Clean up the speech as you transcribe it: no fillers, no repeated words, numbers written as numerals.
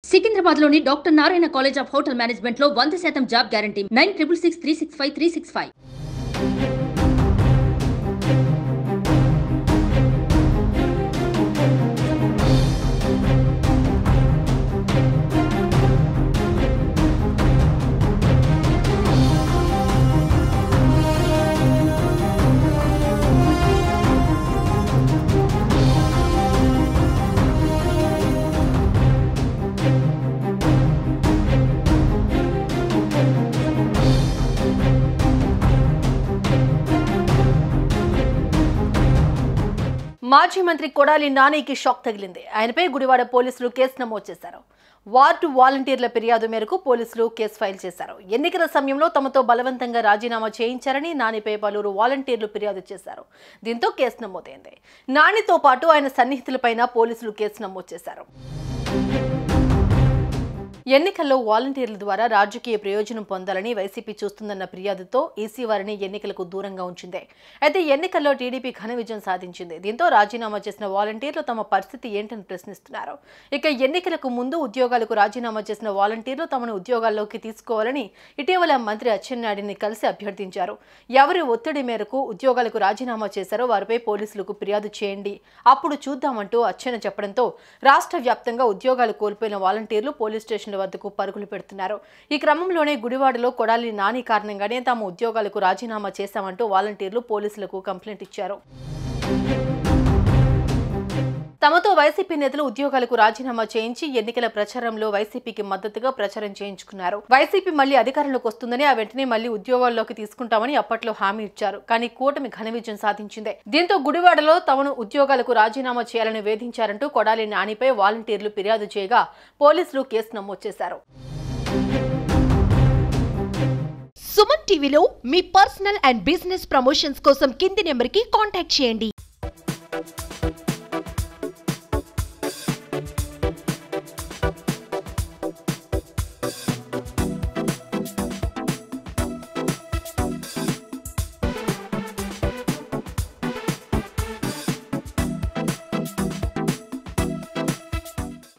సికింద్రాబాద్లోని doctor Narayana college of hotel మేనేజ్మెంట్లో 100% job guarantee 966365 మాజీ మంత్రి కొడాలి నానికి షాక్ తగిలింది. ఆయనపై గుడివాడ పోలీసులు కేసు నమోదు చేశారు. వార్డు వాలంటీర్ల ఫిర్యాదు మేరకు పోలీసులు కేసు ఫైల్ చేశారు. ఎన్నికల సమయంలో తమతో బలవంతంగా రాజీనామా చేయించారని నానిపై పలువురు వాలంటీర్లు ఫిర్యాదు చేశారు. దీంతో కేసు నమోదైంది. నానితో పాటు ఆయన సన్నిహితులపైన పోలీసులు కేసు నమోదు చేశారు. ఎన్నికల్లో వాలంటీర్ల ద్వారా రాజకీయ ప్రయోజనం పొందాలని వైసీపీ చూస్తుందన్న ఫిర్యాదుతో ఈసీ వారిని ఎన్నికలకు దూరంగా ఉంచింది. అయితే ఎన్నికల్లో టీడీపీ ఘన విజయం సాధించింది. దీంతో రాజీనామా చేసిన వాలంటీర్లు తమ పరిస్థితి ఏంటని ప్రశ్నిస్తున్నారు. ఇక ఎన్నికలకు ముందు ఉద్యోగాలకు రాజీనామా చేసిన వాలంటీర్లు తమను ఉద్యోగాల్లోకి తీసుకోవాలని ఇటీవల మంత్రి అచ్చెన్నాయుడిని కలిసి అభ్యర్థించారు. ఎవరి ఒత్తిడి మేరకు ఉద్యోగాలకు రాజీనామా చేశారో వారిపై పోలీసులకు ఫిర్యాదు చేయండి, అప్పుడు చూద్దామంటూ అచ్చెన్న చెప్పడంతో రాష్ట్ర వ్యాప్తంగా ఉద్యోగాలు కోల్పోయిన వాలంటీర్లు పోలీస్ స్టేషన్ వద్దకు పరుగులు పెడుతున్నారు. ఈ క్రమంలోనే గుడివాడలో కొడాలి నాని కారణంగానే తాము ఉద్యోగాలకు రాజీనామా చేశామంటూ వాలంటీర్లు పోలీసులకు కంప్లైంట్ ఇచ్చారు. తమతో వైసీపీ నేతలు ఉద్యోగాలకు రాజీనామా చేయించి ఎన్నికల ప్రచారంలో వైసీపీకి మద్దతుగా ప్రచారం చేయించుకున్నారు. వైసీపీ మళ్లీ అధికారంలోకి వస్తుందని ఆ వెంటనే మళ్లీ ఉద్యోగాల్లోకి తీసుకుంటామని అప్పట్లో హామీ ఇచ్చారు. కానీ కూటమి ఘన విజయం సాధించింది. దీంతో గుడివాడలో తమను ఉద్యోగాలకు రాజీనామా చేయాలని వేధించారంటూ కొడాలి నానిపై వాలంటీర్లు ఫిర్యాదు చేయగా పోలీసులు కేసు నమోదు చేశారు. సుమన్ టీవీలో మీ పర్సనల్ అండ్ బిజినెస్ ప్రమోషన్స్ కోసం కింది నెంబర్కి కాంటాక్ట్ చేయండి.